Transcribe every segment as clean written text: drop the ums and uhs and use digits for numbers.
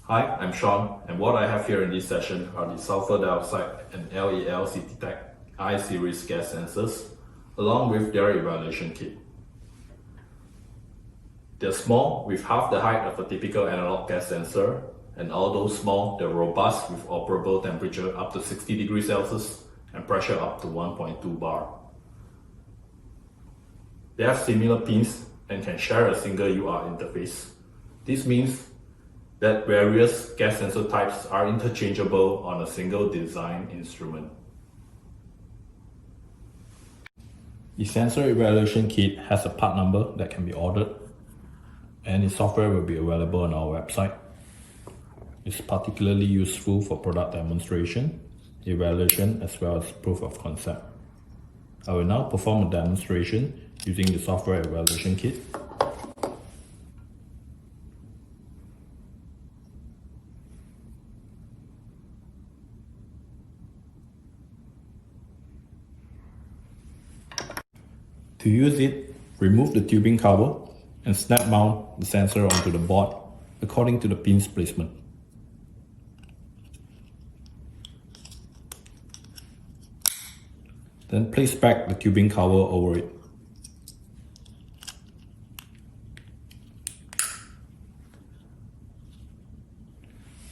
Hi, I'm Sean, and what I have here in this session are the sulfur dioxide and LEL Citytech iSeries gas sensors, along with their evaluation kit. They're small, with half the height of a typical analog gas sensor, and although small, they're robust with operable temperature up to 60 degrees Celsius and pressure up to 1.2 bar. They have similar pins and can share a single UART interface. This means that various gas sensor types are interchangeable on a single design instrument. The sensor evaluation kit has a part number that can be ordered, and its software will be available on our website. It's particularly useful for product demonstration, evaluation, as well as proof of concept. I will now perform a demonstration using the software evaluation kit. To use it, remove the tubing cover and snap mount the sensor onto the board according to the pin's placement. Then place back the tubing cover over it.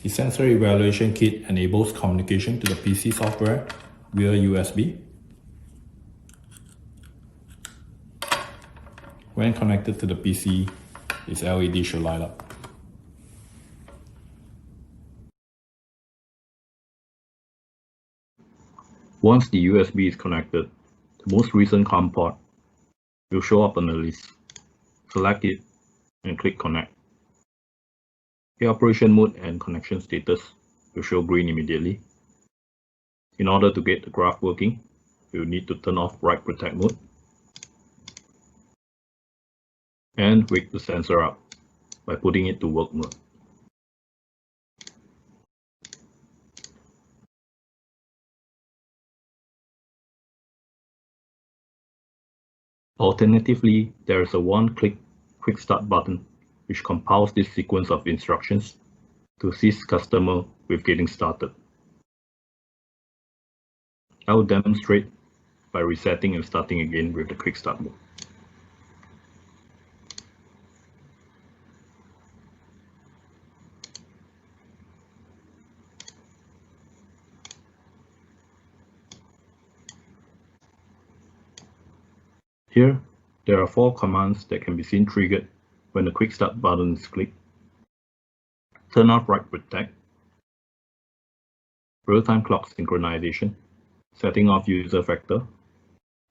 The sensor evaluation kit enables communication to the PC software via USB. When connected to the PC, its LED should light up. Once the USB is connected, the most recent COM port will show up on the list. Select it and click Connect. The operation mode and connection status will show green immediately. In order to get the graph working, we will need to turn off write protect mode and wake the sensor up by putting it to work mode. Alternatively, there is a one-click quick start button which compiles this sequence of instructions to assist customer with getting started. I will demonstrate by resetting and starting again with the quick start mode. Here, there are 4 commands that can be seen triggered when the quick start button is clicked. Turn off write protect, real-time clock synchronization, setting off user factor,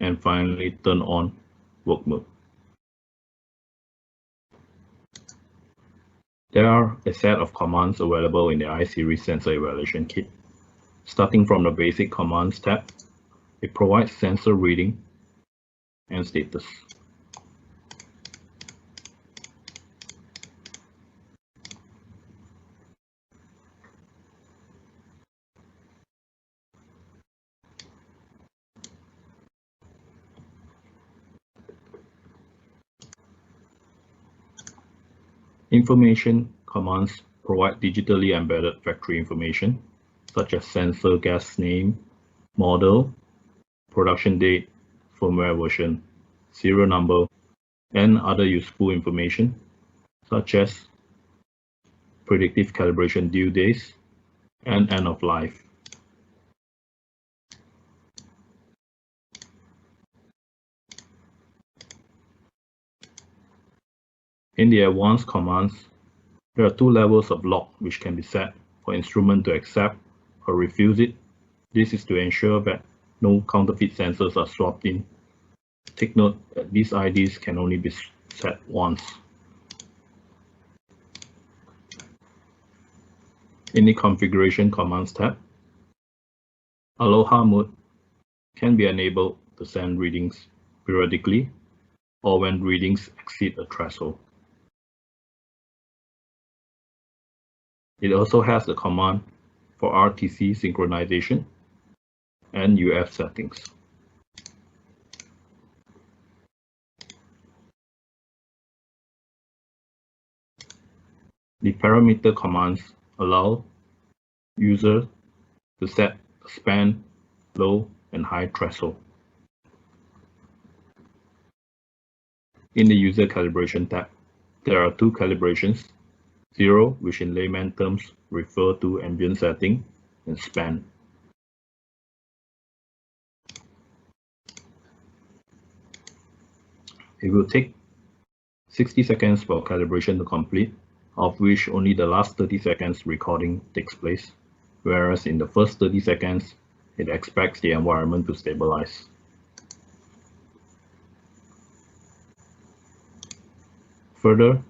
and finally turn on work mode. There are a set of commands available in the iSeries sensor evaluation kit. Starting from the basic commands tab, it provides sensor reading and status. Information commands provide digitally embedded factory information, such as sensor gas name, model, production date, firmware version, serial number, and other useful information, such as predictive calibration due days and end of life. In the advanced commands, there are 2 levels of lock which can be set for instrument to accept or refuse it. This is to ensure that no counterfeit sensors are swapped in. Take note that these IDs can only be set once. In the configuration commands tab, Aloha mode can be enabled to send readings periodically or when readings exceed a threshold. It also has the command for RTC synchronization and UF settings. The parameter commands allow user to set the span, low, and high threshold. In the User Calibration tab, there are two calibrations: 0, which in layman terms refer to ambient setting, and span. It will take 60 seconds for calibration to complete, of which only the last 30 seconds recording takes place, whereas in the first 30 seconds, it expects the environment to stabilize. Further,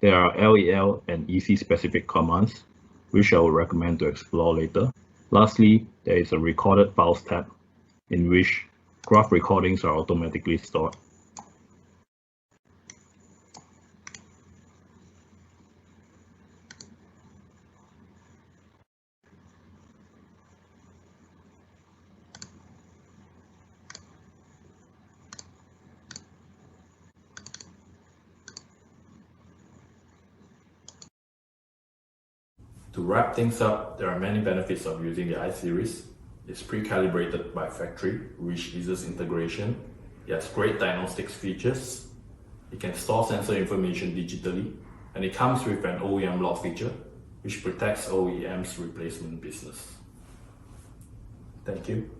there are LEL and EC specific commands, which I would recommend to explore later. Lastly, there is a Recorded Files tab, in which graph recordings are automatically stored. To wrap things up, there are many benefits of using the iSeries. It's pre-calibrated by factory, which eases integration. It has great diagnostics features. It can store sensor information digitally, and it comes with an OEM lock feature, which protects OEM's replacement business. Thank you.